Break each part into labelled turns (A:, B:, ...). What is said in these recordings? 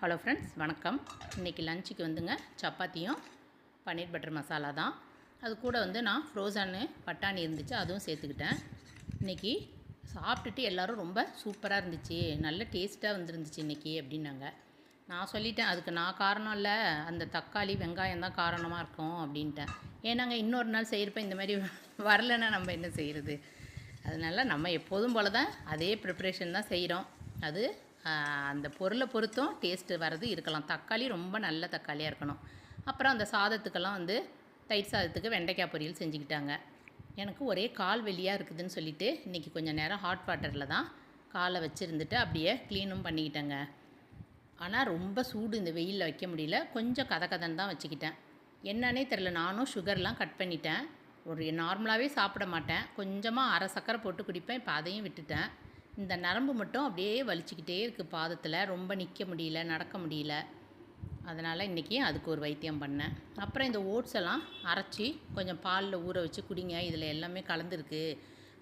A: Hello friends, வணக்கம். இன்றைக்கி லஞ்சுக்கு வந்துங்க சப்பாத்தியும் பன்னீர் பட்டர் மசாலா தான். அது கூட வந்து நான் ஃப்ரோசனு பட்டாணி இருந்துச்சு, அதுவும் சேர்த்துக்கிட்டேன். இன்றைக்கி சாப்பிட்டுட்டு எல்லோரும் ரொம்ப சூப்பராக இருந்துச்சு, நல்ல டேஸ்ட்டாக வந்துருந்துச்சு இன்றைக்கி அப்படின்னாங்க. நான் சொல்லிட்டேன், அதுக்கு நான் காரணம் இல்லை, அந்த தக்காளி வெங்காயம் தான் காரணமாக இருக்கும் அப்படின்ட்டேன். ஏன்னாங்க இன்னொரு நாள் செய்கிறப்ப இந்த மாதிரி வரலைன்னா நம்ம என்ன செய்கிறது? அதனால் நம்ம எப்போதும் போல் தான் அதே ப்ரிப்ரேஷன் தான் செய்கிறோம். அது அந்த பொருளை பொறுத்தும் டேஸ்ட்டு வர்றது இருக்கலாம். தக்காளி ரொம்ப நல்ல தக்காளியாக இருக்கணும். அப்புறம் அந்த சாதத்துக்கெல்லாம் வந்து தயிர் சாதத்துக்கு வெண்டைக்காய் பொரியல் செஞ்சுக்கிட்டாங்க. எனக்கு ஒரே கால் வெளியாக இருக்குதுன்னு சொல்லிவிட்டு இன்றைக்கி கொஞ்சம் நேரம் ஹாட் வாட்டரில் தான் காலை வச்சுருந்துட்டு அப்படியே க்ளீனும் பண்ணிக்கிட்டேங்க. ஆனால் ரொம்ப சூடு, இந்த வெயிலில் வைக்க முடியல. கொஞ்சம் கதன்னு தான் வச்சுக்கிட்டேன். என்னன்னே தெரில, நானும் சுகர்லாம் கட் பண்ணிட்டேன். ஒரு நார்மலாகவே சாப்பிட மாட்டேன், கொஞ்சமாக அரை சக்கரை போட்டு குடிப்பேன். இப்போ அதையும் விட்டுட்டேன். இந்த நரம்பு மட்டும் அப்படியே வலிச்சிக்கிட்டே இருக்குது பாதத்தில், ரொம்ப நிற்க முடியல, நடக்க முடியல. அதனால் இன்றைக்கி அதுக்கு ஒரு வைத்தியம் பண்ணேன். அப்புறம் இந்த ஓட்ஸ் எல்லாம் அரைச்சி கொஞ்சம் பாலில் ஊற வச்சு குடிங்க, இதில் எல்லாமே கலந்துருக்கு.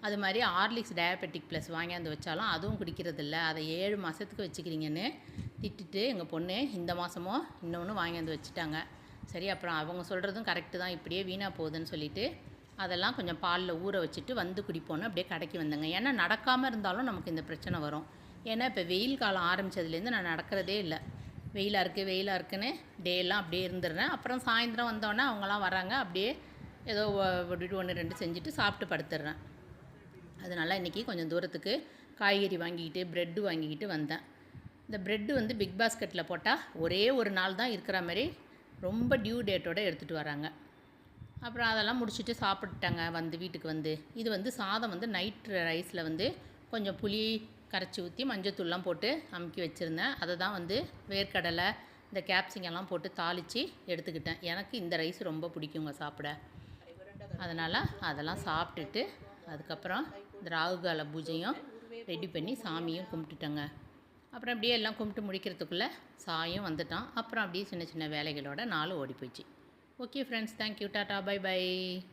A: அது மாதிரி ஹார்லிக்ஸ் டயபெட்டிக் ப்ளஸ் வாங்கியாந்து வச்சாலும் அதுவும் குடிக்கிறதில்ல, அதை 7 மாதத்துக்கு வச்சுக்கிறீங்கன்னு திட்டிட்டு எங்கள் பொண்ணு இந்த மாதமும் இன்னொன்று வாங்கியாந்து வச்சுட்டாங்க. சரி, அப்புறம் அவங்க சொல்கிறதும் கரெக்டு தான், இப்படியே வீணாக போகுதுன்னு சொல்லிவிட்டு அதெல்லாம் கொஞ்சம் பாலில் ஊற வச்சுட்டு வந்து குடிப்போன்னு அப்படியே கடைக்கு வந்தேங்க. ஏன்னா நடக்காமல் இருந்தாலும் நமக்கு இந்த பிரச்சனை வரும். ஏன்னா இப்போ வெயில் காலம் ஆரம்பித்ததுலேருந்து நான் நடக்கிறதே இல்லை. வெயிலாக இருக்குன்னு டேலாம் அப்படியே இருந்துடுறேன். அப்புறம் சாயந்தரம் வந்தோடனே அவங்களாம் வராங்க, அப்படியே ஏதோ விட்டுட்டு 1 2 செஞ்சுட்டு சாப்பிட்டு படுத்துடுறேன். அதனால் இன்றைக்கி கொஞ்சம் தூரத்துக்கு காய்கறி வாங்கிக்கிட்டு ப்ரெட்டு வாங்கிக்கிட்டு வந்தேன். இந்த ப்ரெட்டு வந்து பிக் பாஸ்கெட்டில் போட்டால் ஒரே ஒரு நாள் தான் இருக்கிற மாதிரி ரொம்ப டியூ டேட்டோடு எடுத்துகிட்டு வராங்க. அப்புறம் அதெல்லாம் முடிச்சுட்டு சாப்பிட்டுட்டாங்க வந்து வீட்டுக்கு வந்து. இது வந்து சாதம் வந்து நைட் ரைஸில் வந்து கொஞ்சம் புளி கரைச்சி ஊற்றி மஞ்சத்தூள்லாம் போட்டு அமுக்கி வச்சுருந்தேன். அதை தான் வந்து வேர்க்கடலை இந்த கேப்சிங்கெல்லாம் போட்டு தாளித்து எடுத்துக்கிட்டேன். எனக்கு இந்த ரைஸ் ரொம்ப பிடிக்குங்க சாப்பிட. அதனால் அதெல்லாம் சாப்பிட்டுட்டு அதுக்கப்புறம் இந்த ராகுகால பூஜையும் ரெடி பண்ணி சாமியும் கும்பிட்டுட்டேங்க. அப்புறம் அப்படியே எல்லாம் கும்பிட்டு முடிக்கிறதுக்குள்ளே சாயும் வந்துட்டான். அப்புறம் அப்படியே சின்ன சின்ன வேலைகளோட நாள் ஓடி போயிடுச்சு. Okay friends, thank you, tata, bye bye.